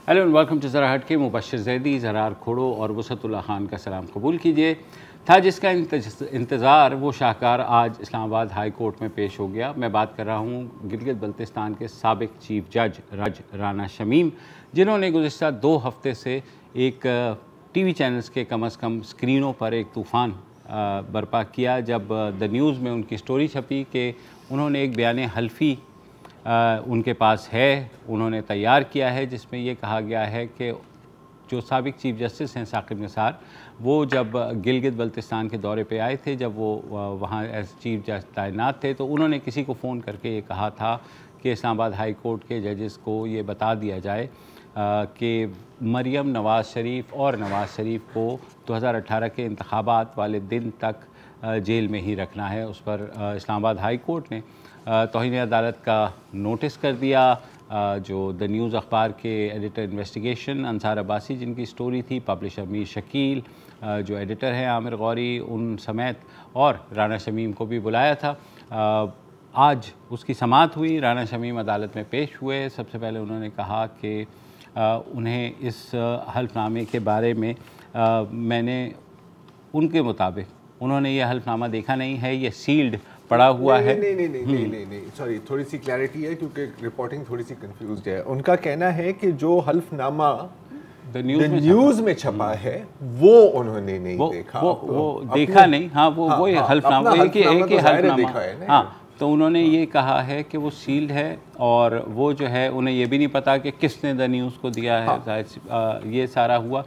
Hello and welcome to ज़रा हट के। मुबश्शिर ज़ैदी, ज़रार खोड़ो और वसअतुल्लाह खान का सलाम कबूल कीजिए। था जिसका इंतज़ार वो शाहकार आज इस्लामाबाद हाई कोर्ट में पेश हो गया। मैं बात कर रहा हूँ गिलगित बल्तिस्तान के साबिक चीफ जज राना शमीम, जिन्होंने गुज़िश्ता 2 हफ़्ते से एक टीवी चैनल्स के कम अज़ कम स्क्रीनों पर एक तूफ़ान बर्पा किया जब द न्यूज़ में उनकी स्टोरी छपी कि उन्होंने एक बयान हल्फी उनके पास है, उन्होंने तैयार किया है, जिसमें ये कहा गया है कि जो साबिक चीफ जस्टिस हैं साकिब निसार, वो जब गिलगित बल्तिस्तान के दौरे पे आए थे, जब वो वहाँ एज चीफ जज तैनात थे, तो उन्होंने किसी को फ़ोन करके ये कहा था कि इस्लामाबाद हाई कोर्ट के जजेस को ये बता दिया जाए कि मरियम नवाज़ शरीफ और नवाज़ शरीफ को 2018 के इंतखाबात वाले दिन तक जेल में ही रखना है। उस पर इस्लामाबाद हाई कोर्ट ने तौहीन अदालत का नोटिस कर दिया। जो द न्यूज़ अखबार के एडिटर इन्वेस्टिगेशन अंसार अब्बासी, जिनकी स्टोरी थी, पब्लिशर मीर शकील, जो एडिटर हैं आमिर गौरी, उन समेत और राना शमीम को भी बुलाया था। आज उसकी समाअत हुई। राना शमीम अदालत में पेश हुए। सबसे पहले उन्होंने कहा कि उन्हें इस हल्फनामे के बारे में मैंने उनके मुताबिक उन्होंने ये हल्फनामा देखा नहीं है, ये सील्ड पड़ा हुआ है। नहीं, सॉरी, थोड़ी सी क्लैरिटी है क्योंकि रिपोर्टिंग थोड़ी सी कंफ्यूज्ड है। उनका कहना है कि जो हल्फनामा द न्यूज़ में छपा है वो उन्होंने नहीं देखा। वो देखा नहीं। हाँ, वो हल्फनामा एक ही हल्फनामा। हाँ, तो उन्होंने ये कहा है कि वो सील्ड है और वो जो है उन्हें ये भी नहीं पता कि किसने द न्यूज़ को दिया है। ये सारा हुआ।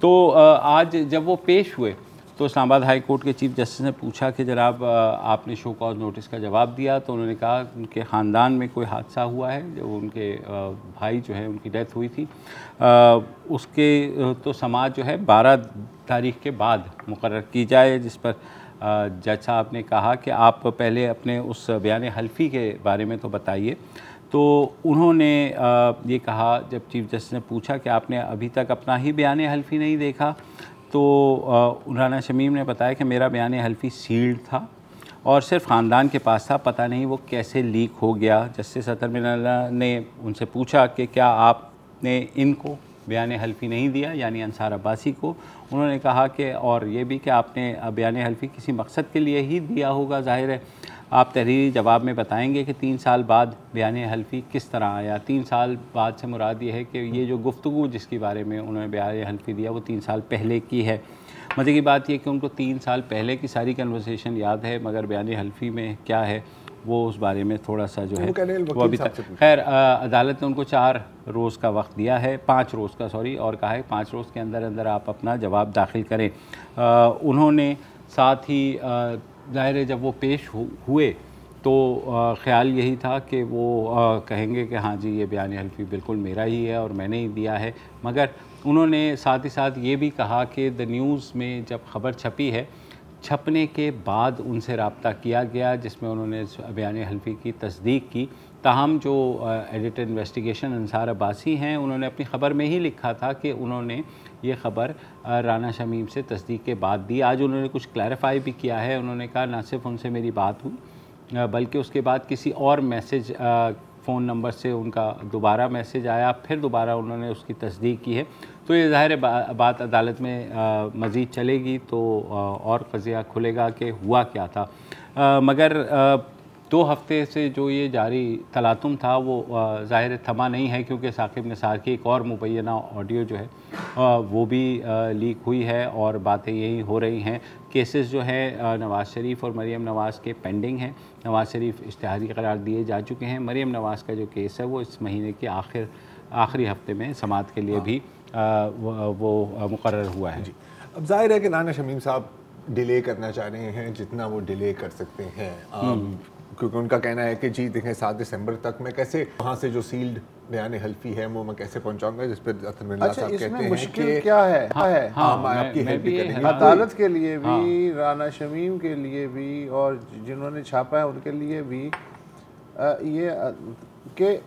तो आज जब वो पेश हुए तो इस्लामाबाद हाई कोर्ट के चीफ जस्टिस ने पूछा कि जनाब आपने शो कॉज नोटिस का जवाब दिया, तो उन्होंने कहा उनके ख़ानदान में कोई हादसा हुआ है, जो उनके भाई जो है उनकी डेथ हुई थी, उसके तो समाअत जो है 12 तारीख के बाद मुकर्रर की जाए, जिस पर जज साहब ने कहा कि आप पहले अपने उस बयान हल्फी के बारे में तो बताइए। तो उन्होंने ये कहा, जब चीफ जस्टिस ने पूछा कि आपने अभी तक अपना ही बयान हल्फी नहीं देखा, तो राना शमीम ने बताया कि मेरा बयान हल्फी सील्ड था और सिर्फ ख़ानदान के पास था, पता नहीं वो कैसे लीक हो गया। जस्टिस अतर मिनल्ला ने उनसे पूछा कि क्या आपने इनको बयान हल्फी नहीं दिया, यानी अंसार अब्बासी को। उन्होंने कहा कि और ये भी कि आपने बयान हल्फी किसी मकसद के लिए ही दिया होगा, ज़ाहिर है आप तहरीरी जवाब में बताएंगे कि 3 साल बाद बयान हल्फी किस तरह आया। 3 साल बाद से मुराद ये है कि ये जो गुफ्तगू जिसके बारे में उन्होंने बयान हल्फी दिया वो 3 साल पहले की है। मज़े की बात यह कि उनको 3 साल पहले की सारी कन्वर्सेशन याद है, मगर बयान हल्फी में क्या है वो उस बारे में थोड़ा सा जो है वो अभी तक। खैर, अदालत ने उनको 4 रोज़ का वक्त दिया है, 5 रोज़ का सॉरी, और कहा है 5 रोज़ के अंदर अंदर आप अपना जवाब दाखिल करें। उन्होंने साथ ही ज़ाहिर है जब वो पेश हुए तो ख़्याल यही था कि वो कहेंगे कि हाँ जी ये बयान हल्फी बिल्कुल मेरा ही है और मैंने ही दिया है, मगर उन्होंने साथ ही साथ ये भी कहा कि द न्यूज़ में जब ख़बर छपी है, छपने के बाद उनसे रब्ता किया गया, जिसमें उन्होंने बयान हल्फी की तस्दीक की। ताहम जो एडिटर इन्वेस्टिगेशन अंसार अब्बासी हैं, उन्होंने अपनी ख़बर में ही लिखा था कि उन्होंने ये ख़बर राना शमीम से तस्दीक के बाद दी। आज उन्होंने कुछ क्लैरिफाई भी किया है। उन्होंने कहा ना सिर्फ उनसे मेरी बात हुई बल्कि उसके बाद किसी और मैसेज फ़ोन नंबर से उनका दोबारा मैसेज आया, फिर दोबारा उन्होंने उसकी तस्दीक की है। तो ये ज़ाहिर बात अदालत में मज़ीद चलेगी तो और क़ज़िया खुलेगा कि हुआ क्या था। मगर 2 हफ़्ते से जो ये जारी तलातुम था वो ज़ाहिर थमा नहीं है, क्योंकि साकिब निसार की एक और मुबैना ऑडियो जो है वो भी लीक हुई है और बातें यही हो रही हैं। केसेस जो हैं नवाज़ शरीफ और मरीम नवाज़ के पेंडिंग हैं। नवाज़ शरीफ इश्तिहारी करार दिए जा चुके हैं। मरीम नवाज़ का जो केस है वो इस महीने के आखिरी हफ्ते में समाअत के लिए भी वो मुकर्रर हुआ है। अब जाहिर है कि राना शमीम साहब डिले करना चाह रहे हैं जितना वो डिले कर सकते हैं, क्योंकि उनका कहना है कि जी देखें 7 दिसंबर तक मैं कैसे वहाँ से जो सील्ड बयान हल्फी है वो मैं कैसे पहुँचाऊँगा, जिस पर अतर मिनल्ला साहब कहते हैं मुश्किल क्या है। आपकी हेल्प भी करेंगे, अदालत के लिए भी, राना शमीम के लिए भी और जिन्होंने छापा है उनके लिए भी, ये कि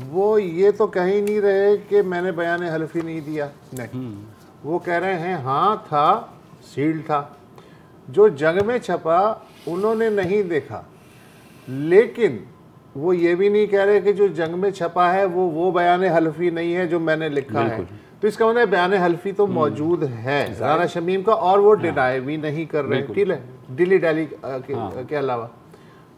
वो ये तो कह ही नहीं रहे कि मैंने बयान हल्फी नहीं दिया। नहीं, वो कह रहे हैं हाँ था, सील्ड था। जो जंग में छपा उन्होंने नहीं देखा, लेकिन वो ये भी नहीं कह रहे कि जो जंग में छपा है वो बयान हल्फी नहीं है जो मैंने लिखा है, तो इसका मतलब बयान हल्फी तो मौजूद है राना शमीम का, और वो डिनाई भी नहीं कर रहे, ठीक है, दिल्ली डैली के अलावा।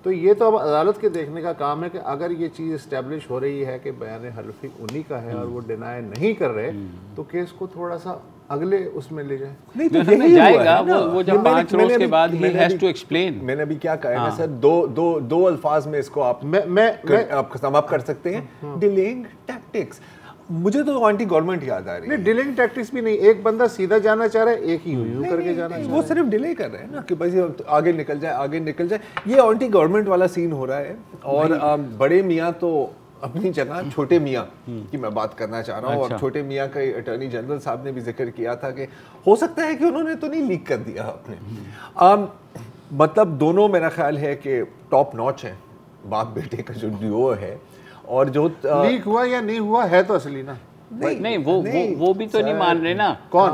तो ये तो अब अदालत के देखने का काम है कि अगर ये चीज़ इस्टेब्लिश हो रही है कि बयान हल्फी उन्हीं का है और वो डिनाई नहीं कर रहे, तो केस को थोड़ा सा अगले उसमें ले जाए। नहीं तो यही जाएगा वो जब 5 रोज के बाद he has to explain। मैंने अभी क्या कहा है सर, दो अल्फाज में इसको आप आप समाप्त कर सकते हैं, डिलेइंग टैक्टिक्स। मुझे तो एंटी गवर्नमेंट याद आ रही है। नहीं, डिलेइंग टैक्टिक्स भी नहीं, एक बंदा सीधा जाना चाह रहा है, एक ही यूं करके जाना चाह रहा है। वो सिर्फ डिले कर रहे हैं ना कि बस आगे निकल जाए। ये एंटी गवर्नमेंट वाला सीन हो रहा है। और बड़े मियाँ तो अपनी जगह, छोटे मियाँ की मैं बात करना चाह रहा हूँ। और छोटे मियाँ का अटॉर्नी जनरल साहब ने भी जिक्र किया था कि हो सकता है कि उन्होंने तो नहीं लीक कर दिया अपने। मतलब दोनों मेरा ख्याल है कि टॉप नॉच है, बाप बेटे का जो डुओ है। और जो लीक हुआ या नहीं हुआ है तो असली ना, नहीं वो भी तो नहीं मान रहे ना। कौन?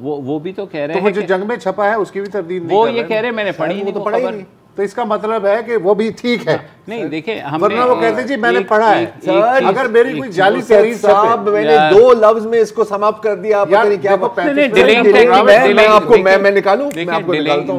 वो भी तो कह रहे हैं, तो जो जंग में छपा है उसकी भी तरदीद नहीं, वो ये कह रहे मैंने पढ़ी नहीं, तो पढ़ा ही नहीं, तो इसका मतलब है कि वो भी ठीक है। नहीं देखिए, हमने वरना वो कहते जी मैंने पढ़ा है, अगर मेरी कोई जाली तहरीर साहब मैंने 2 लफ्ज में इसको समाप्त कर दिया, पता नहीं क्या। मैं निकालूं,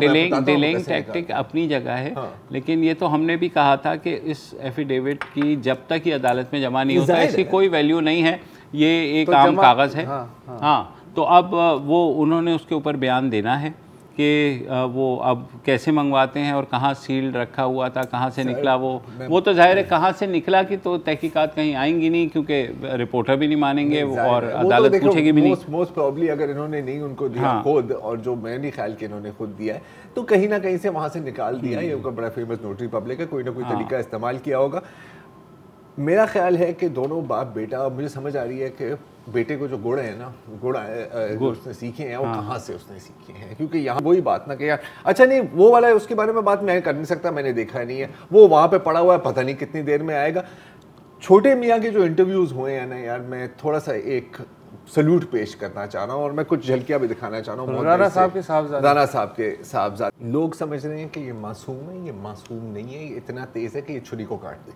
डिलेइंग टैक्टिक अपनी जगह है, लेकिन ये तो हमने भी कहा था कि इस एफिडेविट की जब तक ही अदालत में जमा नहीं होता इसकी कोई वैल्यू नहीं है, ये एक आम कागज है। हाँ, तो अब वो उन्होंने उसके ऊपर बयान देना है कि वो अब कैसे मंगवाते हैं और कहाँ सील्ड रखा हुआ था, कहाँ से निकला वो तो जाहिर है कहाँ से निकला की तो तहकीकात कहीं आएंगी नहीं, क्योंकि रिपोर्टर भी नहीं मानेंगे और अदालत पूछेगी भी नहीं। मोस्ट प्रॉब्ली अगर इन्होंने नहीं उनको दिया खुद, और जो मैं नहीं ख्याल कि इन्होंने खुद दिया है, तो कहीं ना कहीं से वहाँ से निकाल दिया। ये उनका बड़ा फेमस नोटरी पब्लिक है, कोई ना कोई तरीका इस्तेमाल किया होगा। मेरा ख्याल है कि दोनों बाप बेटा, मुझे समझ आ रही है कि बेटे को जो गुण है ना, उसने सीखे हैं, वो कहाँ से उसने सीखे हैं। क्योंकि यहाँ वही बात ना कि यार अच्छा नहीं वो वाला है, उसके बारे में बात मैं कर नहीं सकता, मैंने देखा नहीं है, वो वहाँ पे पड़ा हुआ है, पता नहीं कितनी देर में आएगा। छोटे मियाँ के जो इंटरव्यूज़ हुए हैं ना यार, मैं थोड़ा सा एक सल्यूट पेश करना चाह रहा हूँ और मैं कुछ झलकियाँ भी दिखाना चाह रहा हूँ। राना साहब के साहबजादे लोग समझ रहे हैं कि ये मासूम है, ये मासूम नहीं है, ये इतना तेज़ है कि ये छुरी को काट दे।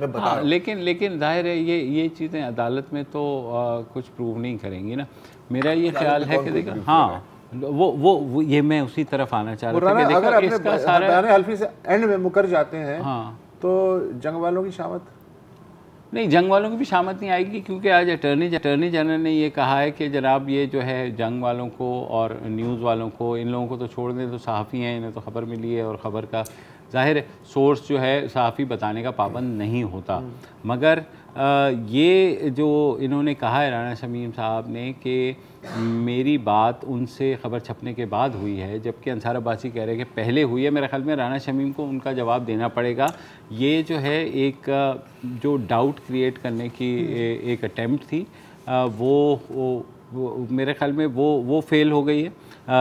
मैं बता रहा हूं। लेकिन जाहिर है ये चीज़ें अदालत में तो कुछ प्रूव नहीं करेंगी ना। मेरा ये ख्याल है कि देखो, हाँ वो ये मैं उसी तरफ आना चाह रहा था कि अगर इसका सारा बयान हल्फी से एंड में मुकर जाते हैं, हाँ, तो जंग वालों की शामत नहीं, जंग वालों की भी शामत नहीं आएगी, क्योंकि आज अटॉर्नी जनरल ने ये कहा है कि जनाब ये जो है जंग वालों को और न्यूज़ वालों को, इन लोगों को तो छोड़ दें, तो सहाफ़ी हैं, इन्हें तो ख़बर मिली है और ख़बर का ज़ाहिर सोर्स जो है सहाफ़ी बताने का पाबंद नहीं होता। मगर ये जो इन्होंने कहा है राना शमीम साहब ने कि मेरी बात उनसे ख़बर छपने के बाद हुई है, जबकि अंसार अब्बासी कह रहे हैं कि पहले हुई है। मेरे ख्याल में राना शमीम को उनका जवाब देना पड़ेगा। ये जो है एक जो डाउट क्रिएट करने की एक अटेम्प्ट थी, वो मेरे ख्याल में वो फेल हो गई है।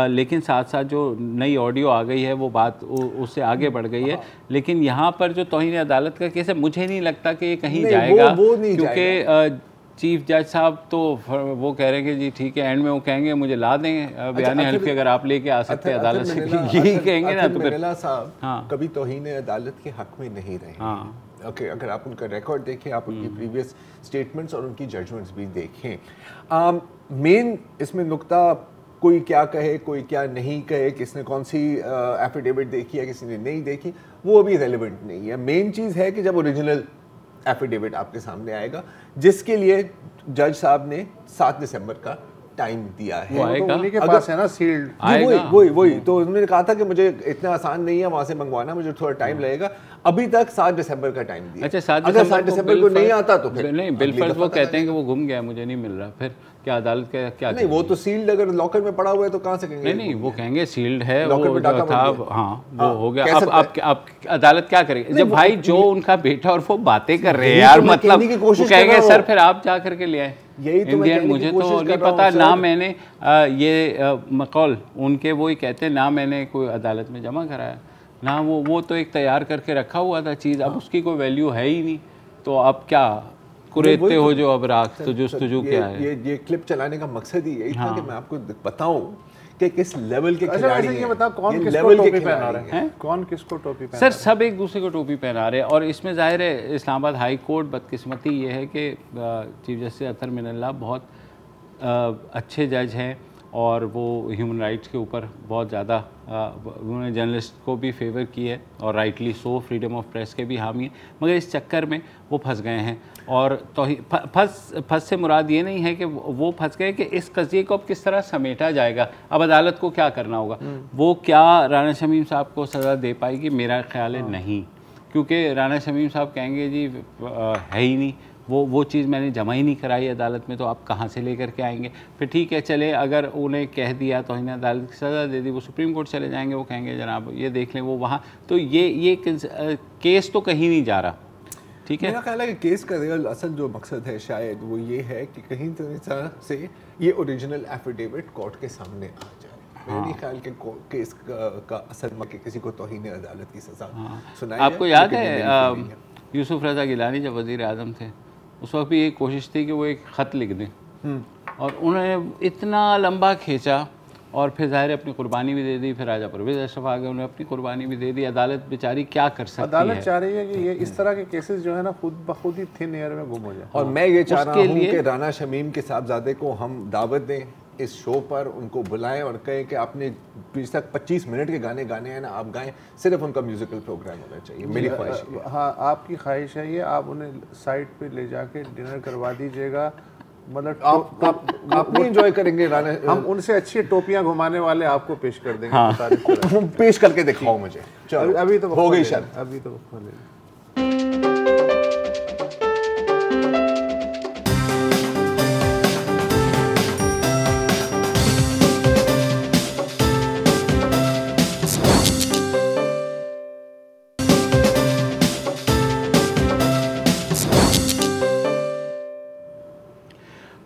लेकिन साथ साथ जो नई ऑडियो आ गई है वो बात उससे आगे बढ़ गई है। लेकिन यहाँ पर जो तौहीन अदालत का केस है, मुझे नहीं लगता कि ये कहीं जाएगा, क्योंकि चीफ जज साहब तो वो कह रहे हैं कि जी ठीक है, एंड में वो कहेंगे मुझे ला दें बयान हल्फी अगर आप लेके आ सकते हैं अदालत से, यही कहेंगे ना। तो फिर साहब कभी तौहीन अदालत के हक में नहीं रहे। हाँ, ओके, अगर आप उनका रिकॉर्ड देखें, आप उनकी प्रीवियस स्टेटमेंट्स और उनकी जजमेंट्स भी देखें, मेन इसमें नुक्ता कोई क्या कहे, कोई क्या नहीं कहे, किसने कौन सी एफिडेविट देखी है, किसी ने नहीं देखी, वो अभी रेलेवेंट नहीं है। मेन चीज़ है कि जब ओरिजिनल एफिडेविट आपके सामने आएगा, जिसके लिए जज साहब ने 7 दिसंबर का टाइम दिया है, तो उन्हीं के पास है ना सील्ड, वही तो उन्होंने कहा था कि मुझे इतना आसान नहीं है वहां से मंगवाना, मुझे थोड़ा टाइम लगेगा। अभी तक 7 दिसंबर का टाइम दिया। अच्छा, 7 दिसंबर को नहीं आता तो फिर नहीं, बिलफर्ज वो कहते हैं कि वो गुम गया, मुझे नहीं मिल रहा, फिर क्या अदालत का क्या? नहीं, वो तो सील्ड अगर लॉकर में पड़ा हुआ है तो कहाँ से कहेंगे? नहीं, वो कहेंगे सील्ड है, वो था, हाँ वो हो गया। अब अदालत क्या करेगी जब भाई जो उनका बेटा और वो बातें कर रहे हैं यार, मतलब कहेंगे सर फिर आप जा करके ले आए। इंडियन मुझे तो नहीं पता ना, मैंने ये मकौल उनके वो ही कहते हैं ना, मैंने कोई अदालत में जमा कराया ना, वो तो एक तैयार करके रखा हुआ था चीज़, अब उसकी कोई वैल्यू है ही नहीं, तो अब क्या कुरेदते हो जो अब राख तो जुस्तजू क्या है। ये क्लिप चलाने का मकसद ही यही था कि मैं आपको बताऊं कि किस लेवल के खिलाड़ी हैं। ये बताओ कौन किसको टोपी पहना रहा है? कौन किसको टोपी पहना? सर सब एक दूसरे को टोपी पहना रहे हैं और इसमें जाहिर है इस्लामाबाद हाई कोर्ट बदकिस्मती ये है कि चीफ जस्टिस अतर मिनल्ला बहुत अच्छे जज हैं और वो ह्यूमन राइट्स के ऊपर बहुत ज़्यादा उन्होंने जर्नलिस्ट को भी फेवर की है और rightly so, freedom of press के भी हामी हैं, मगर इस चक्कर में वो फंस गए हैं। और तो फंस से मुराद ये नहीं है कि वो फंस गए कि इस कज़िए को अब किस तरह समेटा जाएगा, अब अदालत को क्या करना होगा। वो क्या राना शमीम साहब को सज़ा दे पाएगी? मेरा ख्याल है नहीं, क्योंकि राना शमीम साहब कहेंगे जी है ही नहीं, वो चीज़ मैंने जमा ही नहीं कराई अदालत में, तो आप कहाँ से लेकर के आएंगे? फिर ठीक है चले, अगर उन्हें कह दिया तो इन्हें अदालत की सज़ा दे दी, वो सुप्रीम कोर्ट चले जाएंगे, वो कहेंगे जनाब ये देख लें वो वहाँ, तो ये केस तो कहीं नहीं जा रहा। ठीक है, मेरा ख्याल है कि केस का रियल असल जो मकसद है शायद वो ये है कि कहीं तरह से ये ओरिजिनल एफिडेविट कोर्ट के सामने आ जाए। मेरे नहीं ख्याल के केस का असल मकसद किसी को तौहीन अदालत की सज़ा सुनाई। आपको याद है यूसुफ रज़ा गिलानी जब वज़ीर आज़म थे, उस वक्त भी एक कोशिश थी कि वो एक ख़त लिख दें और उन्होंने इतना लंबा खींचा और फिर ज़ाहिर अपनी कुर्बानी भी दे दी, फिर राजा परवेज़ अशरफ आ गए, उन्होंने अपनी कुर्बानी भी दे दी। अदालत बेचारी क्या कर सकती है? अदालत चाह रही है कि ये इस तरह के केसेस जो है ना खुद ब खुद ही थिन एयर में गुम हो जाए। और मैं ये चाह रहा हूँ कि राना शमीम के साहबजादे को हम दावत दें इस शो पर, उनको बुलाएं और कहें कि आपने बीच तक 25 मिनट के गाने गाने हैं ना, आप गाएं, सिर्फ उनका म्यूजिकल प्रोग्राम होना चाहिए। मेरी ख्वाहिश है। हाँ, आपकी ख्वाहिश है ये, आप उन्हें साइड पे ले जाके डिनर करवा दीजिएगा, मतलब आप भी एंजॉय करेंगे। राना हम उनसे अच्छी टोपियां घुमाने वाले आपको पेश कर देंगे। हाँ। पेश करके दिखाओ मुझे। चलो अभी तो हो गई शर्त, अभी तो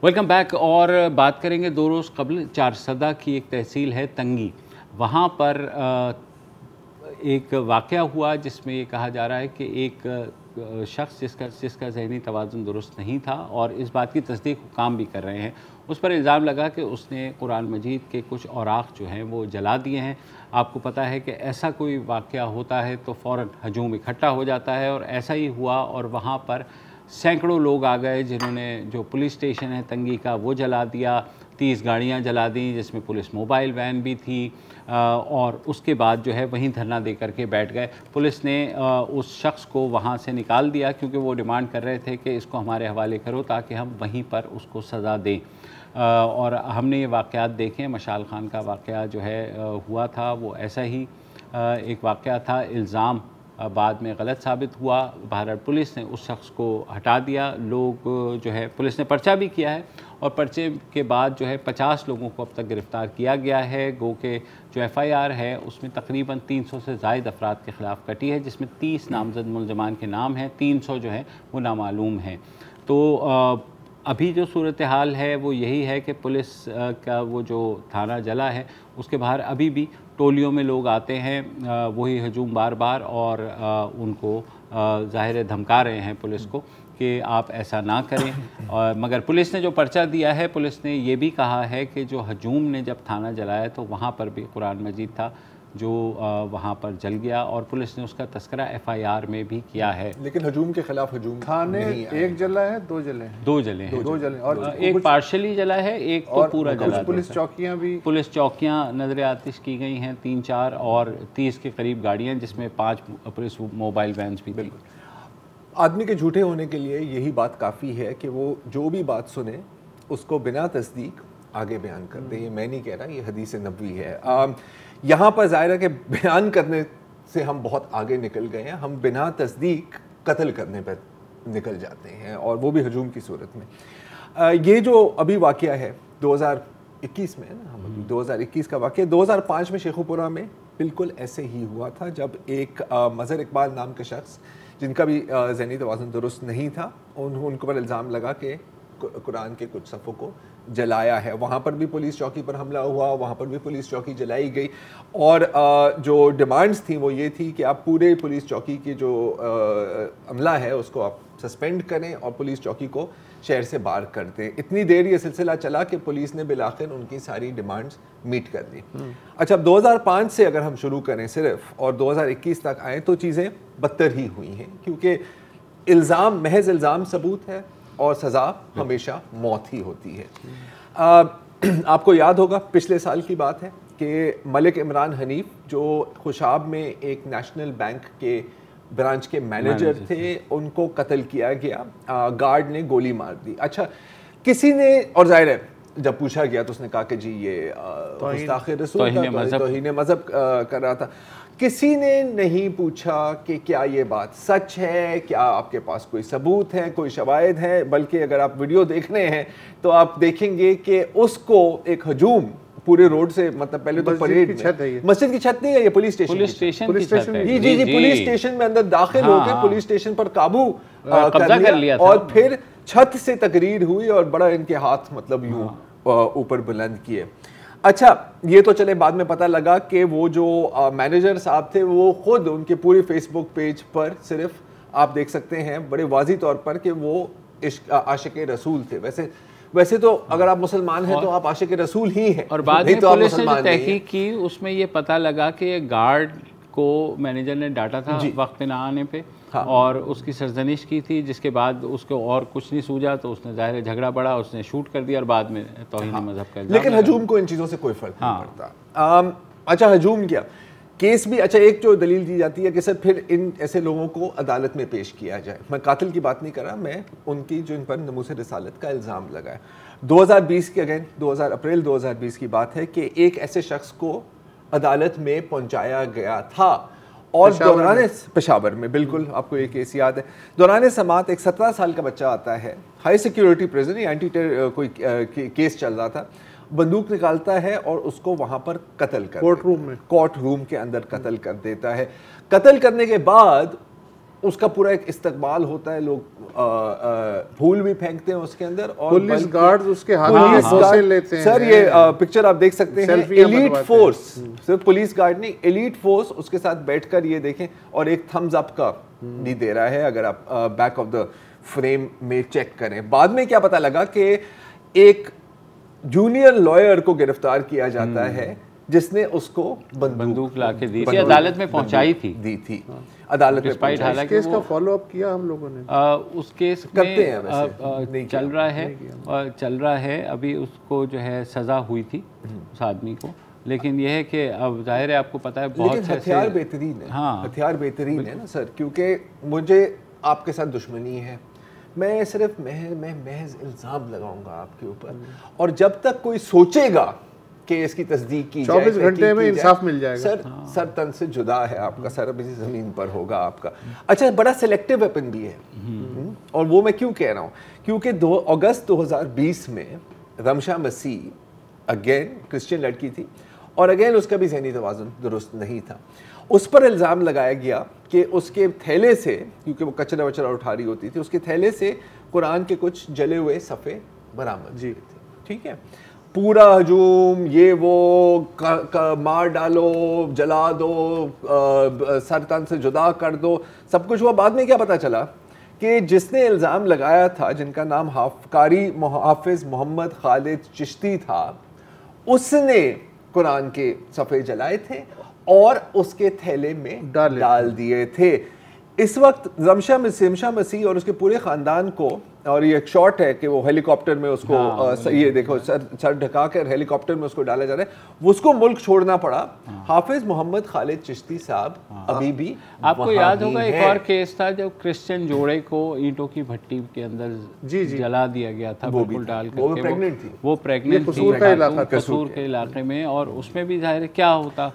वेलकम बैक। और बात करेंगे 2 रोज़ कबल चारसदा की एक तहसील है तंगी, वहाँ पर एक वाक़या हुआ जिसमें ये कहा जा रहा है कि एक शख्स जिसका ज़हनी तवाज़ुन दुरुस्त नहीं था और इस बात की तस्दीक हुकाम भी कर रहे हैं, उस पर इल्ज़ाम लगा कि उसने कुरान मजीद के कुछ औराक़ जो हैं वो जला दिए हैं। आपको पता है कि ऐसा कोई वाक़या होता है तो फ़ौरन हजूम इकट्ठा हो जाता है और ऐसा ही हुआ और वहाँ पर सैकड़ों लोग आ गए जिन्होंने जो पुलिस स्टेशन है तंगी का वो जला दिया, 30 गाड़ियाँ जला दी जिसमें पुलिस मोबाइल वैन भी थी और उसके बाद जो है वहीं धरना दे करके बैठ गए। पुलिस ने उस शख्स को वहाँ से निकाल दिया क्योंकि वो डिमांड कर रहे थे कि इसको हमारे हवाले करो ताकि हम वहीं पर उसको सज़ा दें। और हमने ये वाक़यात देखे, मशाल खान का वाक़या जो है हुआ था वो ऐसा ही एक वाक़या था, इल्ज़ाम बाद में गलत साबित हुआ, भारत पुलिस ने उस शख्स को हटा दिया। लोग जो है पुलिस ने पर्चा भी किया है और पर्चे के बाद जो है 50 लोगों को अब तक गिरफ़्तार किया गया है। गो के जो FIR है उसमें तकरीबन 300 से ज़ायद अफराद के ख़िलाफ़ कटी है जिसमें 30 नामज़द मुलज़मान के नाम हैं, 300 जो है वो नामालूम हैं। तो अभी जो सूरत हाल है वो यही है कि पुलिस का वो जो थाना जला है उसके बाहर अभी भी टोलियों में लोग आते हैं, वही हजूम बार बार और उनको ज़ाहिर धमका रहे हैं पुलिस को कि आप ऐसा ना करें। और मगर पुलिस ने जो पर्चा दिया है, पुलिस ने ये भी कहा है कि जो हजूम ने जब थाना जलाया तो वहाँ पर भी कुरान मजीद था जो वहाँ पर जल गया और पुलिस ने उसका तस्करा FIR में भी किया है। लेकिन हजूम के खिलाफ हजूम थाने एक जला है, 2 जले हैं, 2 जले हैं, 2 जले और एक पार्शली जला है, एक तो पूरा जला। पुलिस चौकियाँ भी, पुलिस चौकियाँ नजर आतिश की गई हैं 3-4 और 30 के करीब गाड़ियाँ जिसमें 5 पुलिस मोबाइल वैन्स भी थी। आदमी के झूठे होने के लिए यही बात काफ़ी है कि वो जो भी बात सुने उसको बिना तस्दीक आगे बयान कर दे। ये मैं नहीं कह रहा, ये हदीस नबवी है। यहाँ पर ज़ाहिर है कि बयान करने से हम बहुत आगे निकल गए हैं, हम बिना तस्दीक कत्ल करने पर निकल जाते हैं और वो भी हजूम की सूरत में। ये जो अभी वाक़या है 2021 में ना, हम अभी 2021 का वाक़या, 2005 में शेखुपुरा में बिल्कुल ऐसे ही हुआ था जब एक मज़हर इकबाल नाम के शख्स जिनका भी ज़हनी तवाज़ुन दुरुस्त नहीं था, उनको पर इल्ज़ाम लगा कि कुरान के कुछ सफ़ों को जलाया है। वहाँ पर भी पुलिस चौकी पर हमला हुआ, वहाँ पर भी पुलिस चौकी जलाई गई और जो डिमांड्स थी वो ये थी कि आप पूरे पुलिस चौकी की जो अमला है उसको आप सस्पेंड करें और पुलिस चौकी को शहर से बाहर कर दें। इतनी देर ये सिलसिला चला कि पुलिस ने बिलाखिर उनकी सारी डिमांड्स मीट कर दी। अच्छा, अब 2005 से अगर हम शुरू करें सिर्फ और 2021 तक आए तो चीज़ें बदतर ही हुई हैं, क्योंकि इल्ज़ाम महज इल्ज़ाम सबूत है और सज़ा हमेशा मौत ही होती है। आपको याद होगा पिछले साल की बात है कि मलिक इमरान हनीफ जो खुशाब में एक नेशनल बैंक के ब्रांच के मैनेजर थे, उनको कत्ल किया गया, गार्ड ने गोली मार दी। अच्छा, किसी ने, और जाहिर है जब पूछा गया तो उसने कहा कि जी ये गुस्ताखे रसूल था, तौहीन मज़हब कर रहा था। किसी ने नहीं पूछा कि क्या ये बात सच है, क्या आपके पास कोई सबूत है, कोई शवाहिद है। बल्कि अगर आप वीडियो देख रहे हैं तो आप देखेंगे कि उसको एक हजूम पूरे रोड से, मतलब पहले तो परेड में, मस्जिद की छत नहीं है, ये पुलिस स्टेशन जी पुलिस स्टेशन में अंदर दाखिल होकर पुलिस स्टेशन पर काबू कर लिया और फिर छत से तकरीर हुई और बड़ा इनके हाथ मतलब यूं ऊपर बुलंद किए। अच्छा, ये तो चले, बाद में पता लगा कि वो जो मैनेजर साहब थे वो खुद उनके पूरे फेसबुक पेज पर सिर्फ आप देख सकते हैं बड़े वाज़ी तौर पर कि वो आशिक़ रसूल थे। वैसे तो अगर आप मुसलमान हैं तो आप आशिक़ रसूल ही हैं। और बाद में पुलिस ने जो तहकीक की उसमें ये पता लगा कि गार्ड को मैनेजर ने डांटा था वक्त पे ना आने पे, हाँ। और उसकी सरजनिश की थी, जिसके बाद उसको और कुछ नहीं सूझा तो उसने ज़ाहिर झगड़ा बढ़ा, उसने शूट कर दिया और बाद में तौहीन मज़हब का इल्ज़ाम। लेकिन हजूम को इन चीज़ों से कोई फ़र्क नहीं पड़ता। अच्छा, हजूम क्या केस भी, अच्छा एक जो दलील दी जाती है कि सर फिर इन ऐसे लोगों को अदालत में पेश किया जाए। मैं कातिल की बात नहीं कर रहा, मैं उनकी जो इन पर नमूसे रिसालत का इल्ज़ाम लगा है। 2020 के अगेन अप्रैल 2020 की बात है कि एक ऐसे शख्स को अदालत में पहुंचाया गया था और दौरान पेशावर में, बिल्कुल आपको ये केस याद है, दौरान समात एक 17 साल का बच्चा आता है, high security prison, anti terror कोई केस चल रहा था, बंदूक निकालता है और उसको वहां पर कत्ल कर कोर्ट रूम के अंदर कत्ल कर देता है। कत्ल करने के बाद उसका पूरा एक इस्तकबाल होता है, लोग फूल भी फेंकते हैं उसके अंदर और पुलिस गार्ड्स उसके हाथ में लेते हैं। सर ये पिक्चर आप देख सकते हैं, एलीट फोर्स, सिर्फ पुलिस गार्ड नहीं, एलीट फोर्स उसके साथ बैठकर ये देखें और एक थम्स अप का भी दे रहा है अगर आप बैक ऑफ द फ्रेम में चेक करें। बाद में क्या पता लगा कि एक जूनियर लॉयर को गिरफ्तार किया जाता है जिसने उसको बंदूक लाके दी थी, अदालत में पहुंचाई थी अदालत में। हालांकि केस का फॉलो अप किया हम लोगों ने, उस केस करते हैं चल रहा है अभी, उसको जो है सजा हुई थी उस आदमी को। लेकिन यह है कि अब जाहिर है आपको पता है बहुत से हथियार बेहतरीन है, हाँ हथियार बेहतरीन है ना सर, क्योंकि मुझे आपके साथ दुश्मनी है, मैं सिर्फ महज इल्ज़ाम लगाऊंगा आपके ऊपर और जब तक कोई सोचेगा कि इसकी तस्दीक की 24 घंटे में इंसाफ मिल जाएगा। सर सर तन से जुदा है आपका, सर अब इसी ज़मीन पर होगा आपका। अच्छा, बड़ा सिलेक्टिव वेपन भी है और वो मैं क्यों कह रहा हूँ, क्योंकि 2 अगस्त 2020 में रमशा मसीह अगेन क्रिश्चियन लड़की थी और अगेन उसका भी ज़हनी तवाज़ुन दुरुस्त नहीं था। उस पर इल्ज़ाम लगाया गया कि उसके थैले से, क्योंकि वो कचरा वचरा उठा रही होती थी, उसके थैले से कुरान के कुछ जले हुए सफ़े बरामद जी थे। ठीक है, पूरा हजूम ये वो मार डालो, जला दो, सर तन से जुदा कर दो, सब कुछ हुआ। बाद में क्या पता चला कि जिसने इल्ज़ाम लगाया था, जिनका नाम हाफिज़ मोहम्मद खालिद चिश्ती था, उसने कुरान के सफ़े जलाए थे और उसके थैले में डाल दिए थे। इस वक्त रमशा मसीह और उसके पूरे ख़ानदान को, और ये एक शॉट है कि वो हेलीकॉप्टर में उसको ये देखो सर ढका कर हेलीकॉप्टर में उसको डाला जा रहा है, उसको मुल्क छोड़ना पड़ा। हाफिज मोहम्मद खालिद चिश्ती साहब अभी भी, आपको याद होगा एक और केस था जब क्रिश्चियन जोड़े को ईंटों की भट्टी के अंदर जला दिया गया था, बिल्कुल डाल करके। वो प्रेग्नेंट थी कसूर के इलाके में, और उसमें भी जाहिर क्या होता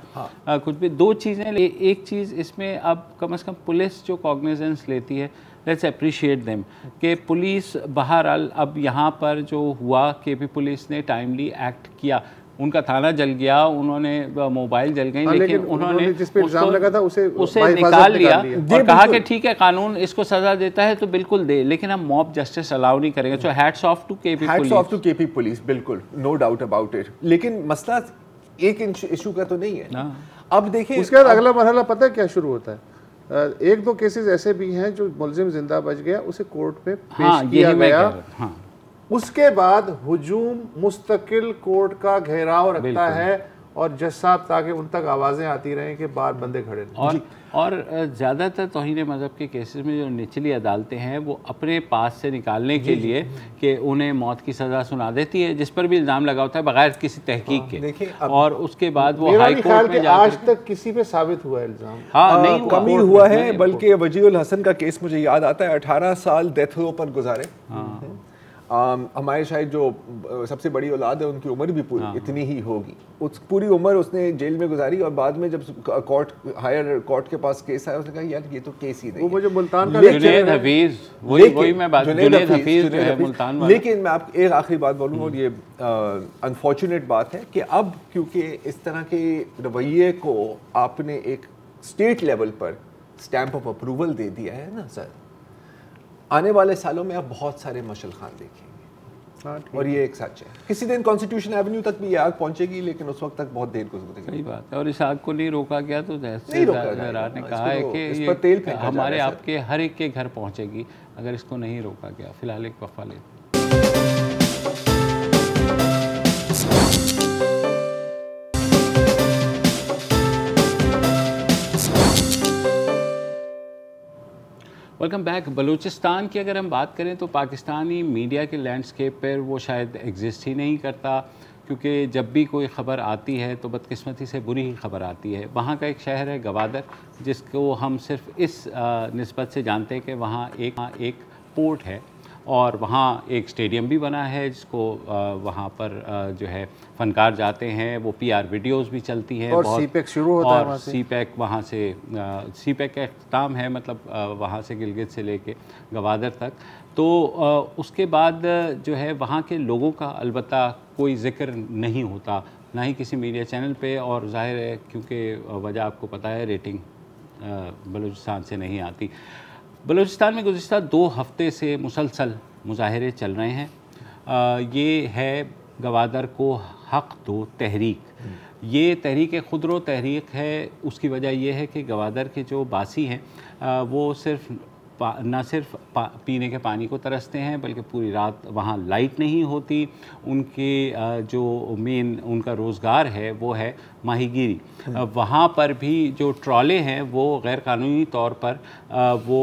कुछ भी। दो चीज़ें, एक चीज़ इसमें अब कम से कम पुलिस जो कॉग्निजेंस लेती है, लेट्स अप्रिशिएट देम कि पुलिस बहरहाल अब यहाँ पर जो हुआ कि भी पुलिस ने टाइमली एक्ट किया। उनका थाना जल गया, उन्होंने मोबाइल जल गई, लेकिन उन्होंने जिस पे इल्जाम लगा था उसे निकाल लिया और कहा कि ठीक है कानून इसको सजा देता है तो बिल्कुल दे, लेकिन हम मॉब जस्टिस अलाउ नहीं करेंगे। So hats off to KP police, बिल्कुल नो डाउट अबाउट इट। लेकिन मसला एक इशू का तो नहीं है। अब देखिए उसके बाद अगला मरहला पता है क्या शुरू होता है, एक दो केसेस ऐसे भी हैं जो मुलजिम जिंदा बच गया, उसे कोर्ट में पेश किया गया। उसके बाद हुजूम मुस्तकिल कोर्ट का घेराव रखता है और जज साहब ताकि उन तक आवाज़ें आती रहें कि बाहर बंदे खड़े और ज़्यादातर तौहीन मज़हब के केसेस में जो निचली अदालतें हैं वो अपने पास से निकालने के लिए कि उन्हें मौत की सज़ा सुना देती है जिस पर भी इल्ज़ाम लगा होता है बगैर किसी तहकीक के, और उसके बाद वो हाई कोर्ट में आज तक किसी पे साबित हुआ इल्ज़ाम नहीं कम ही हुआ है। बल्कि वजीउल हसन का केस मुझे याद आता है, 18 साल डेथ रो पर गुजारे। हमारे शायद जो सबसे बड़ी औलाद है उनकी उम्र भी पूरी इतनी ही होगी, उस पूरी उम्र उसने जेल में गुजारी और बाद में जब कोर्ट हायर कोर्ट के पास केस आया उसने कहा यार ये तो केस ही नहीं। वो मुझे मुल्तान का जुनैद हफीज, वही मैं बात, जुनैद हफीज जो है मुल्तान वाला। लेकिन मैं आपको एक आखिरी बात बोलूँगा और ये अनफॉर्चुनेट बात है कि अब क्योंकि इस तरह के रवैये को आपने एक स्टेट लेवल पर स्टैंप ऑफ अप्रूवल दे दिया है ना सर, आने वाले सालों में आप बहुत सारे मशल खान देखेंगे। और ये एक सच है, किसी दिन कॉन्स्टिट्यूशन एवेन्यू तक भी ये आग पहुंचेगी लेकिन उस वक्त तक बहुत देर गुजरेगी। सही बात है, और इस आग को नहीं रोका गया तो जैसे ने कहा है कि ये तेल हमारे आपके हर एक के घर पहुंचेगी अगर इसको नहीं रोका गया। फिलहाल एक वक्फा लेते हैं। Welcome back. बलूचिस्तान की अगर हम बात करें तो पाकिस्तानी मीडिया के लैंडस्केप पर वो शायद एग्जिस्ट ही नहीं करता, क्योंकि जब भी कोई ख़बर आती है तो बदकिस्मती से बुरी ही खबर आती है। वहाँ का एक शहर है गवादर, जिसको हम सिर्फ इस निस्बत से जानते हैं कि वहाँ एक पोर्ट है और वहाँ एक स्टेडियम भी बना है जिसको वहाँ पर जो है फ़नकार जाते हैं, वो PR वीडियोस भी चलती हैं और सीपैक शुरू होता है, सीपैक वहाँ से सीपैक का अख्ताम है, मतलब वहाँ से गिलगित से लेके गवादर तक। तो उसके बाद जो है वहाँ के लोगों का अलबत्ता कोई ज़िक्र नहीं होता, ना ही किसी मीडिया चैनल पे, और जाहिर है क्योंकि वजह आपको पता है रेटिंग बलूचिस्तान से नहीं आती। बलूचिस्तान में गुज़िश्ता 2 हफ़्ते से मुसलसल मुजाहरे चल रहे हैं। ये है गवादर को हक़ दो तहरीक। ये तहरीक खुदरो तहरीक है। उसकी वजह यह है कि गवादर के जो बासी हैं वो न सिर्फ पीने के पानी को तरसते हैं बल्कि पूरी रात वहाँ लाइट नहीं होती। उनके जो मेन उनका रोज़गार है वो है माहीगीरी। वहाँ पर भी जो ट्रॉले हैं वो गैर कानूनी तौर पर वो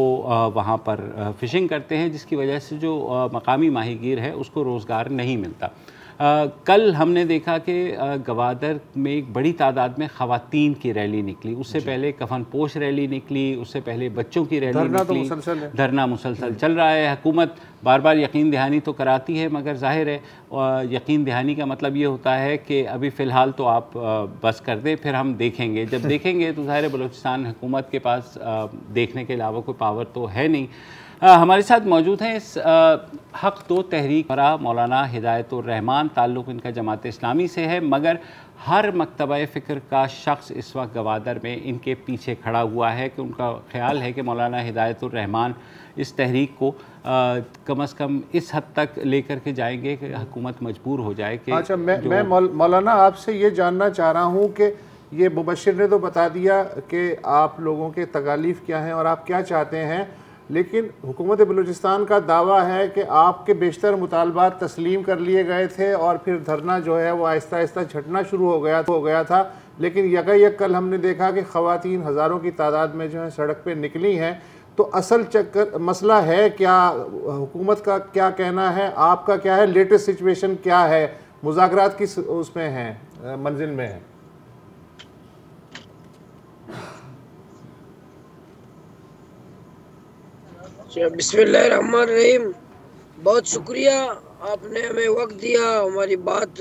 वहाँ पर फ़िशिंग करते हैं, जिसकी वजह से जो मकामी माहीगीर है उसको रोज़गार नहीं मिलता। कल हमने देखा कि गवादर में एक बड़ी तादाद में ख़वातीन की रैली निकली, उससे पहले कफन पोश रैली निकली, उससे पहले बच्चों की रैली निकली। धरना मुसलसल चल रहा है। हुकूमत बार बार यकीन दहानी तो कराती है, मगर जाहिर है यकीन दहानी का मतलब ये होता है कि अभी फ़िलहाल तो आप बस कर दें, फिर हम देखेंगे। जब देखेंगे तो जाहिर है बलूचिस्तान हुकूमत के पास देखने के अलावा कोई पावर तो है नहीं। हमारे साथ मौजूद हैं इस हक़ दो तहरीक बरा मौलाना हिदायतुर रहमान। ताल्लुक़ इनका जमात इस्लामी से है, मगर हर मकतबा फ़िक्र का शख्स इस वक्त गवादर में इनके पीछे खड़ा हुआ है कि उनका ख्याल है कि मौलाना हिदायतुर रहमान इस तहरीक को कम अज़ कम इस हद तक लेकर के जाएंगे कि हुकूमत मजबूर हो जाए कि अच्छा मैं मौलाना आपसे ये जानना चाह रहा हूँ कि ये मुबश्शिर ने तो बता दिया कि आप लोगों के तकालीफ क्या हैं और आप क्या चाहते हैं, लेकिन हुकूमत बलूचिस्तान का दावा है कि आपके बेशतर मुतालबात तस्लीम कर लिए गए थे और फिर धरना जो है वो आहिस्ता आहिस्ता छटना शुरू हो गया था। लेकिन यकायक कल हमने देखा कि ख़वातीन हज़ारों की तादाद में जो है सड़क पे निकली हैं। तो असल चक्कर मसला है क्या, हुकूमत का क्या कहना है, आपका क्या है, लेटेस्ट सिचुएशन क्या है, मुज़ाकरात किस उसमें हैं, मंजिल में है? बिस्मिल्लाहिर्रहमानिर्रहीम। बहुत शुक्रिया आपने हमें वक्त दिया हमारी बात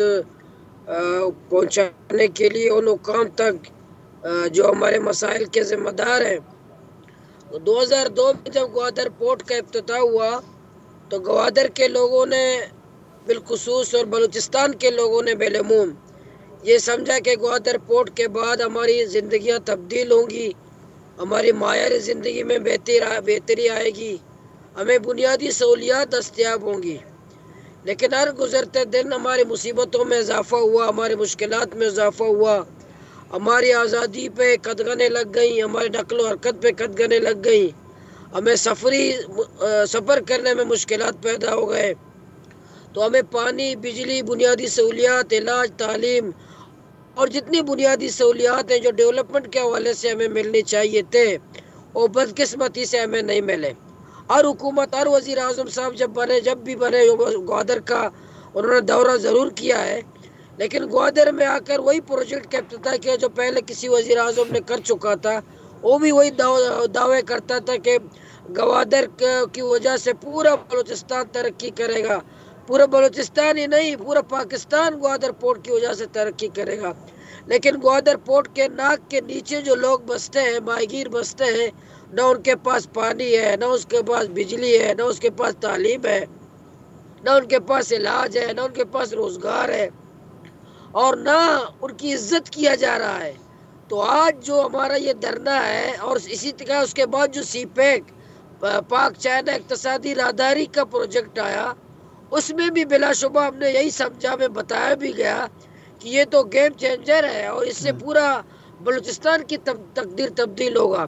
पहुंचाने के लिए उन हुक्काम तक जो हमारे मसाइल के ज़िम्मेदार हैं। 2002 में जब ग्वादर पोर्ट का इफ्तिताह हुआ तो ग्वादर के लोगों ने बिलखुसूस और बलूचिस्तान के लोगों ने बेलमूम ये समझा कि ग्वादर पोर्ट के बाद हमारी ज़िंदगियां तब्दील होंगी, हमारी मायारी ज़िंदगी में बेहतरी आएगी, हमें बुनियादी सहूलियात दस्तयाब होंगी। लेकिन हर गुजरते दिन हमारी मुसीबतों में इजाफा हुआ, हमारी मुश्किलात में इजाफा हुआ, हमारी आज़ादी पे कदगने लग गई, हमारी नकलो हरकत पे कदगने लग गई, हमें सफ़र करने में मुश्किलात पैदा हो गए। तो हमें पानी, बिजली, बुनियादी सहूलियात, इलाज, तालीम और जितनी बुनियादी सहूलियात हैं जो डेवलपमेंट के हवाले से हमें मिलनी चाहिए थे, वो बदकिस्मती से हमें नहीं मिले। हर हुकूमत, हर वज़ीर आज़म साहब जब भी बने ग्वादर का उन्होंने दौरा ज़रूर किया है, लेकिन ग्वादर में आकर वही प्रोजेक्ट का इफ्तिताह किया जो पहले किसी वज़ीर आज़म ने कर चुका था। वो भी वही दावे करता था कि ग्वादर की वजह से पूरा बलूचिस्तान तरक्की करेगा। पूरा बलूचिस्तान ही नहीं, पूरा पाकिस्तान ग्वादर पोर्ट की वजह से तरक्की करेगा। लेकिन ग्वादर पोर्ट के नाक के नीचे जो लोग बसते हैं, माहीगीर बसते हैं, न उनके पास पानी है, न उसके पास बिजली है, न उसके पास तालीम है, न उनके पास इलाज है, न उनके पास रोज़गार है, और ना उनकी इज्जत किया जा रहा है। तो आज जो हमारा ये धरना है, और इसी तरह उसके बाद जो सीपेक पाक चाइना इक़्तिसादी राहदारी का प्रोजेक्ट आया, उसमें भी बिलाशुबा हमने यही समझा, में बताया भी गया कि ये तो गेम चेंजर है और इससे पूरा बलूचिस्तान की तकदीर तब्दील होगा।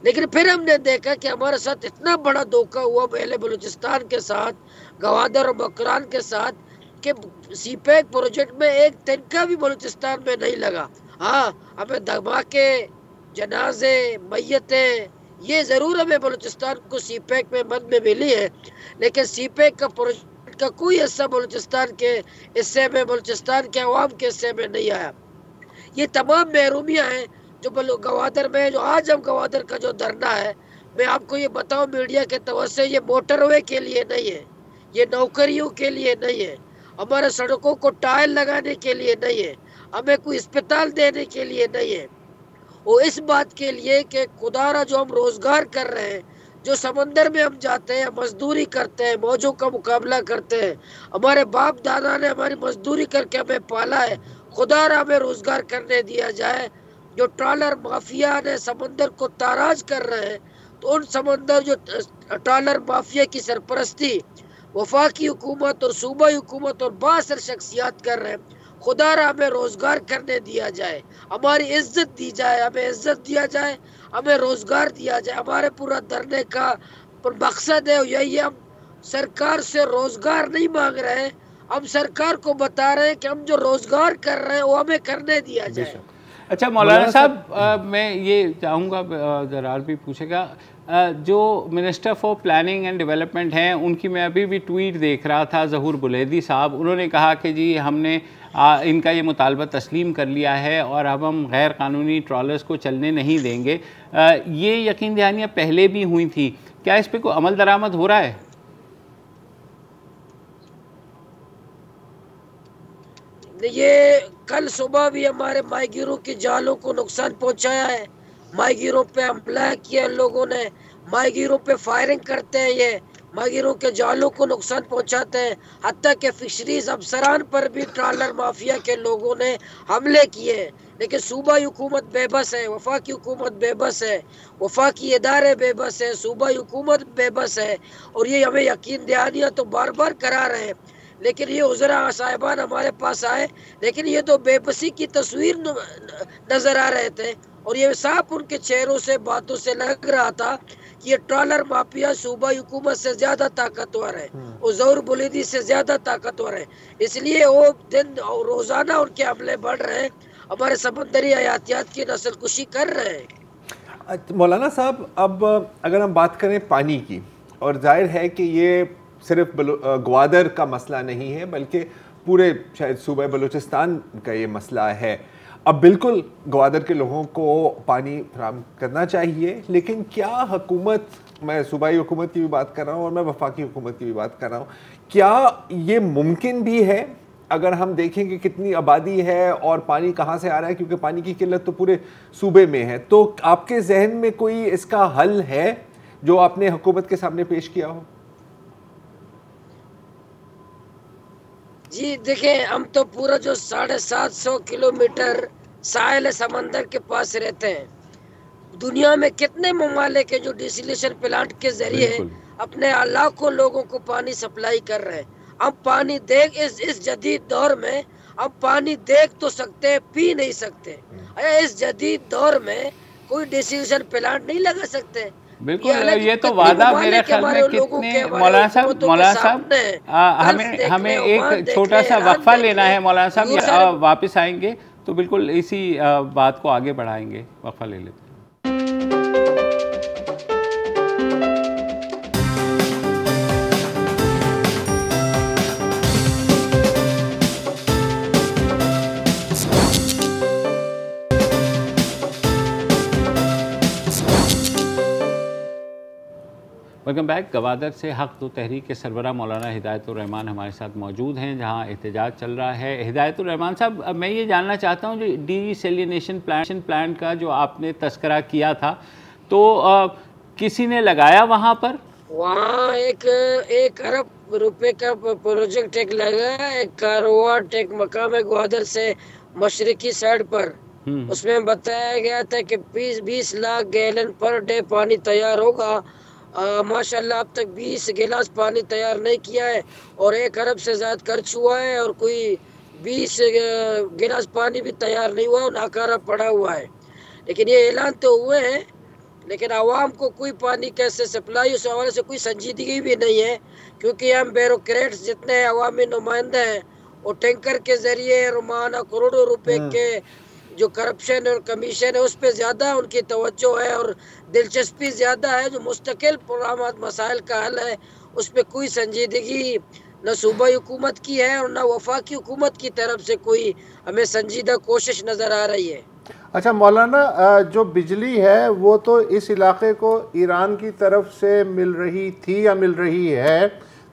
लेकिन फिर हमने देखा कि हमारे साथ इतना बड़ा धोखा हुआ पहले बलूचिस्तान के साथ, ग्वादर और मकरान के साथ, कि सीपेक प्रोजेक्ट में एक तिनका भी बलूचिस्तान में नहीं लगा। हाँ, हमें धमाके, जनाजे, मैयतें, ये ज़रूर हमें बलूचिस्तान को सीपेक में मद में मिली है, लेकिन सीपेक का प्रोजेक्ट का कोई हिस्सा बलूचिस्तान के हिस्से में, बलूचिस्तान के अवाम के हिस्से में नहीं आया। ये तमाम महरूमियाँ हैं जो ग्वादर में, जो आज हम ग्वादर का जो धरना है, मैं आपको ये बताऊं मीडिया के तवज्जो, ये मोटरवे के लिए नहीं है, ये नौकरियों के लिए नहीं है, हमारे सड़कों को टाइल लगाने के लिए नहीं है, हमें कोई अस्पताल देने के लिए नहीं है। वो इस बात के लिए कि खुदारा जो हम रोज़गार कर रहे हैं, जो समंदर में हम जाते हैं, मजदूरी करते हैं, मौजों का मुकाबला करते हैं, हमारे बाप दादा ने हमारी मजदूरी करके हमें पाला है, खुदारा हमें रोज़गार करने दिया जाए। जो ट्रॉलर माफिया ने समंदर को ताराज कर रहे हैं, तो उन समंदर जो ट्रॉलर माफिया की सरपरस्ती वफाकी हुकूमत और सूबाई हुकूमत और बासर शख्सियात कर रहे हैं, खुदारा हमें रोज़गार करने दिया जाए, हमारी इज्जत दी जाए, हमें इज्जत दिया जाए, हमें रोज़गार दिया जाए। हमारे पूरा धरने का मकसद है यही, हम सरकार से रोज़गार नहीं मांग रहे हैं, हम सरकार को बता रहे हैं कि हम जो रोज़गार कर रहे हैं वो हमें करने दिया जाए। अच्छा मौलाना साहब, मैं ये चाहूँगा, जरार भी पूछेगा, जो minister for planning and development हैं, उनकी मैं अभी भी ट्वीट देख रहा था, ज़हूर बुलैदी साहब, उन्होंने कहा कि जी हमने इनका ये मुतालबा तस्लीम कर लिया है और अब हम गैर कानूनी ट्रॉलर्स को चलने नहीं देंगे। ये यकीन दहानियाँ पहले भी हुई थी, क्या इस पर कोई अमल दरामद हो रहा है? ये कल सुबह भी हमारे माहीगीरों के जालों को नुकसान पहुंचाया है, माहीगीरों पे हमला किया लोगों ने, माहीगीरों पे फायरिंग करते हैं, ये माहीगीरों के जालों को नुकसान पहुंचाते हैं, हत्ता के फिशरीज अफसरान पर भी ट्रॉलर माफिया के लोगों ने हमले किए हैं। लेकिन सूबाई हुकूमत बेबस है, वफाकी हुकूमत बेबस है, वफाकी इदारे बेबस है, सूबाई हुकूमत बेबस है, और ये हमें यकीन दहानियाँ तो बार बार करा रहे हैं। लेकिन ये उज़रा साहिबान हमारे पास आए, लेकिन ये तो बेबसी की तस्वीर नजर आ रहे थे, और ये साफ उनके चेहरों से, बातों से लग रहा था कि ये ट्रॉलर माफिया सूबाई हुकूमत से ज्यादा ताकतवर है, और ज़हूर बुलैदी से ज्यादा ताकतवर है, इसलिए वो दिन और रोजाना उनके हमले बढ़ रहे हैं, हमारे समंदरी हयातियात की नस्लकुशी कर रहे हैं। मौलाना साहब, अब अगर हम बात करें पानी की, और जाहिर है कि ये सिर्फ ग्वादर का मसला नहीं है, बल्कि पूरे शायद सूबे बलूचिस्तान का ये मसला है। अब बिल्कुल ग्वादर के लोगों को पानी फराहम करना चाहिए, लेकिन क्या हुकूमत, मैं सूबाई हुकूमत की भी बात कर रहा हूँ और मैं वफाकी हुकूमत की भी बात कर रहा हूँ, क्या ये मुमकिन भी है? अगर हम देखें कि कितनी आबादी है और पानी कहाँ से आ रहा है, क्योंकि पानी की किल्लत तो पूरे सूबे में है, तो आपके जहन में कोई इसका हल है जो आपने हुकूमत के सामने पेश किया हो? जी देखें, हम तो पूरा जो 750 किलोमीटर साहिल समंदर के पास रहते हैं। दुनिया में कितने ममालिक है जो डिसलेशन प्लांट के जरिए अपने लाखों लोगों को पानी सप्लाई कर रहे हैं। हम पानी देख इस जदीद दौर में हम पानी देख तो सकते हैं, पी नहीं सकते। इस जदीद दौर में कोई डिसलेशन प्लांट नहीं लगा सकते। बिल्कुल, ये तो वादा मेरे ख्याल में कितने मौलाना साहब हमें एक छोटा सा वक्फा लेना है मौलाना साहब, वापस आएंगे तो बिल्कुल इसी बात को आगे बढ़ाएंगे। वक्फा ले लेते हैं। Welcome back. गवादर से हक़ तो तहरीक के सरबराह मौलाना हिदायतुर्रहमान हमारे साथ मौजूद हैं, जहां एहतजाज चल रहा है। हिदायतुर्रहमान साहब, मैं ये जानना चाहता हूं, जो डीसैलिनेशन प्लांट का जो आपने तस्करा किया था, तो किसी ने लगाया वहां पर? वहाँ 1 अरब रुपए का प्रोजेक्ट एक लगा, एक कारवाट एक मकाम है ग्वादर से मशरकी साइड पर। उसमें बताया गया था कि 20 लाख गैलन पर डे पानी तैयार होगा। माशाल्लाह अब तक 20 गिलास पानी तैयार नहीं किया है और 1 अरब से ज़्यादा खर्च हुआ है और कोई 20 गिलास पानी भी तैयार नहीं हुआ और नाकारा पड़ा हुआ है। लेकिन ये ऐलान तो हुए हैं, लेकिन आवाम को कोई पानी कैसे सप्लाई, उस हवाले से कोई संजीदगी भी नहीं है। क्योंकि हम ब्यूरोक्रेट्स जितने अवामी नुमाइंदे हैं वो टैंकर के ज़रिए रोमाना करोड़ों रुपए के जो करप्शन और कमीशन है उस पर ज़्यादा उनकी तवज्जो है और दिलचस्पी ज़्यादा है। जो मुस्तकिल पुरामद मसाइल का हल है उस पर कोई संजीदगी न सूबाई हुकूमत की है और न वफाकी हुकूमत की तरफ से कोई हमें संजीदा कोशिश नज़र आ रही है। अच्छा मौलाना, जो बिजली है वो तो इस इलाके को ईरान की तरफ से मिल रही थी या मिल रही है,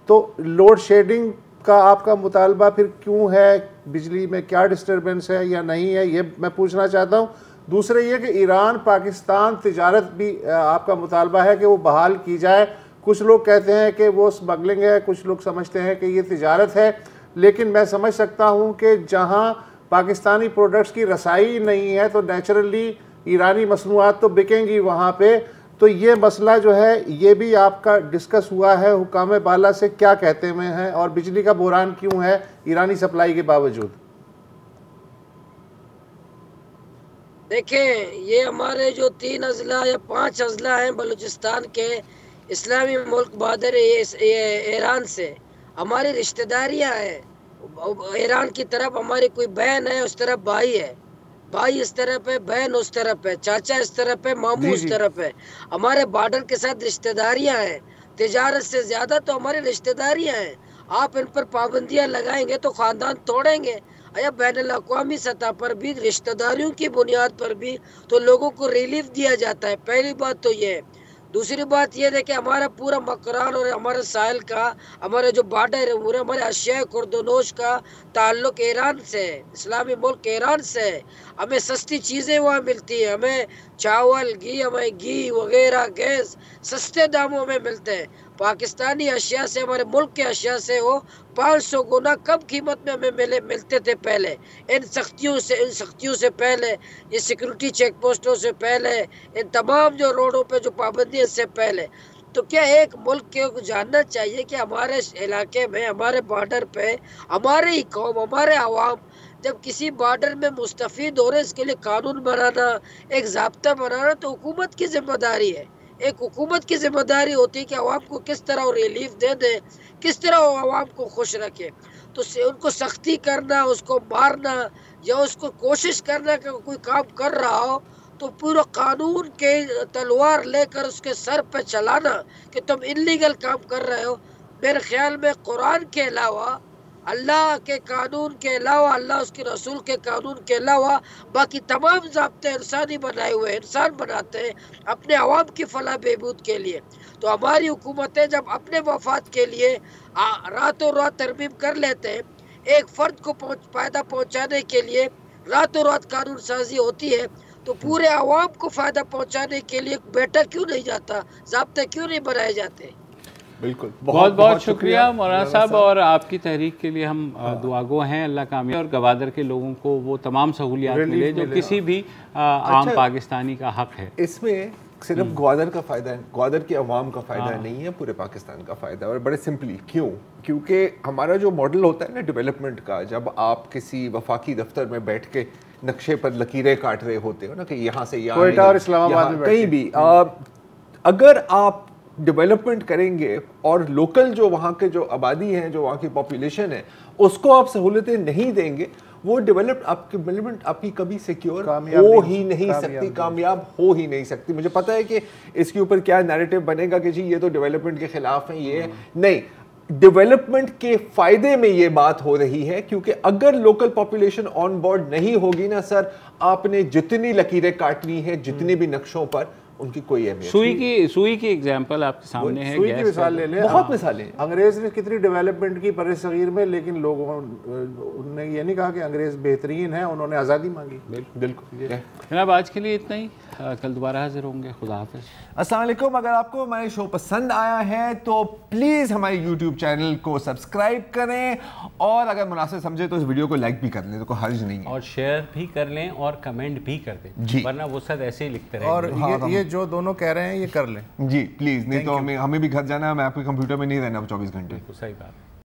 तो लोड शेडिंग का आपका मुतालबा फिर क्यों है? बिजली में क्या डिस्टर्बेंस है या नहीं है, ये मैं पूछना चाहता हूँ। दूसरे ये कि ईरान पाकिस्तान तिजारत भी आपका मुतालबा है कि वो बहाल की जाए। कुछ लोग कहते हैं कि वो स्मगलिंग है, कुछ लोग समझते हैं कि ये तिजारत है, लेकिन मैं समझ सकता हूँ कि जहाँ पाकिस्तानी प्रोडक्ट्स की रसाई नहीं है तो नेचुरली ईरानी मसनूआत तो बिकेंगी वहाँ पे। तो ये मसला जो है ये भी आपका डिस्कस हुआ है हुकाम बाला से, क्या कहते हुए हैं, और बिजली का बहरान क्यों है ईरानी सप्लाई के बावजूद? देखें, ये हमारे जो 3 अजला या 5 अजला हैं बलूचिस्तान के इस्लामी मुल्क बहादुर ईरान से हमारी रिश्तेदारियां हैं। ईरान की तरफ हमारी कोई बहन है, उस तरफ भाई है, भाई इस तरफ है, बहन उस तरफ है, चाचा इस तरफ है, मामू उस तरफ है। हमारे बॉर्डर के साथ रिश्तेदारियां हैं। तिजारत से ज्यादा तो हमारी रिश्तेदारियां हैं। आप इन पर पाबंदियां लगाएंगे तो खानदान तोड़ेंगे। या बैन अल-अक़वामी सतह पर भी रिश्तेदारियों की बुनियाद पर भी तो लोगों को रिलीफ दिया जाता है। पहली बात तो ये है। दूसरी बात ये है कि हमारा पूरा मकरान और हमारे साहिल का, हमारे जो बॉर्डर है पूरे हमारे अशिया कुर्दनोश का ताल्लुक ईरान से है, इस्लामी मुल्क ईरान से है। हमें सस्ती चीज़ें वहाँ मिलती हैं, हमें चावल घी वगैरह गैस सस्ते दामों में मिलते हैं। पाकिस्तानी अशिया से, हमारे मुल्क के अशिया से वो 500 गुना कम कीमत में हमें मिलते थे पहले। इन सख्तियों से पहले, ये सिक्योरिटी चेक पोस्टों से पहले, इन तमाम जो रोडों पे जो पाबंदी इससे पहले। तो क्या एक मुल्क को जानना चाहिए कि हमारे इलाके में, हमारे बॉर्डर पे हमारे ही कौम, हमारे अवाम जब किसी बॉर्डर में मुस्तफ़ीद हो रहे, इसके लिए कानून बनाना, एक ज़ाब्ता बनाना तो हुकूमत की जिम्मेदारी है। एक हुकूमत की जिम्मेदारी होती है कि अवाम को किस तरह रिलीफ दे दे, किस तरह वो अवाम को खुश रखे। तो उनको सख्ती करना, उसको मारना या उसको कोशिश करना कि कोई काम कर रहा हो तो पूरा कानून के तलवार लेकर उसके सर पे चलाना कि तुम इल्लीगल काम कर रहे हो, मेरे ख्याल में कुरान के अलावा, अल्लाह के कानून के अलावा, अल्लाह उसके रसूल के कानून के अलावा बाकी तमाम ज़ाब्ते इंसानी बनाए हुए इंसान बनाते हैं अपने अवाम की फलाह बहबूद के लिए। तो हमारी हुकूमतें जब अपने मफाद के लिए रातों रात तरमीम कर लेते हैं, एक फ़र्द को फ़ायदा पहुँचाने के लिए रातों रात कानून साजी होती है, तो पूरे अवाम को फ़ायदा पहुँचाने के लिए बेटा क्यों नहीं जाता, ज़ाब्ते क्यों नहीं बनाए जाते? बिल्कुल। बहुत बहुत शुक्रिया मौलाना साहब, और आपकी तहरीक के लिए हम दुआगो हैं। अल्लाह कामयाब और गवादर के लोगों को वो तमाम सहूलियात मिले जो किसी भी आम पाकिस्तानी का हक है। इसमें सिर्फ ग्वादर का फ़ायदा है, ग्वादर की अवाम का फ़ायदा नहीं है, पूरे पाकिस्तान का फ़ायदा है। और बड़े सिंपली क्यों? क्योंकि हमारा जो मॉडल होता है ना डेवलपमेंट का, जब आप किसी वफाकी दफ्तर में बैठ के नक्शे पर लकीरें काट रहे होते हो ना कि यहाँ से यहाँ और इस्लामाबाद में कहीं भी, अगर आप डेवलपमेंट करेंगे और लोकल जो वहाँ के जो आबादी हैं, जो वहाँ की पॉपुलेशन है, उसको आप सहूलतें नहीं देंगे, वो डेवलपमेंट आपकी कभी सिक्योर हो ही नहीं सकती, कामयाब हो ही नहीं सकती। मुझे पता है कि इसके ऊपर क्या नैरेटिव बनेगा कि जी ये तो डेवलपमेंट के खिलाफ है, ये नहीं, डेवलपमेंट के फायदे में ये बात हो रही है। क्योंकि अगर लोकल पॉपुलेशन ऑन बोर्ड नहीं होगी ना सर, आपने जितनी लकीरें काटनी है जितने भी नक्शों पर, उनकी कोई अहमियत। सुई की एग्जांपल आपके सामने है। सुई की मिसाल ले लें, बहुत मिसालें। अंग्रेज ने कितनी डेवलपमेंट की बड़े सगीर में, लेकिन लोगों ने ये नहीं कहा कि अंग्रेज बेहतरीन है, उन्होंने आज़ादी मांगी। बिल्कुल। जनाब आज के लिए इतना ही, कल दोबारा हाजिर होंगे। खुदा हाफिज़। अस्सलाम वालेकुम। अगर आपको हमारे शो पसंद आया है तो प्लीज़ हमारे YouTube चैनल को सब्सक्राइब करें, और अगर मुनासिब समझे तो इस वीडियो को लाइक भी कर लें, तो कोई हर्ज नहीं है, और शेयर भी कर लें और कमेंट भी कर दें, वरना वो सब ऐसे ही लिखते रहें। और ये जो दोनों कह रहे हैं ये कर लें जी प्लीज़, नहीं तो हमें भी घर जाना है, मैं आपके कंप्यूटर में नहीं रहना 24 घंटे। सही बात।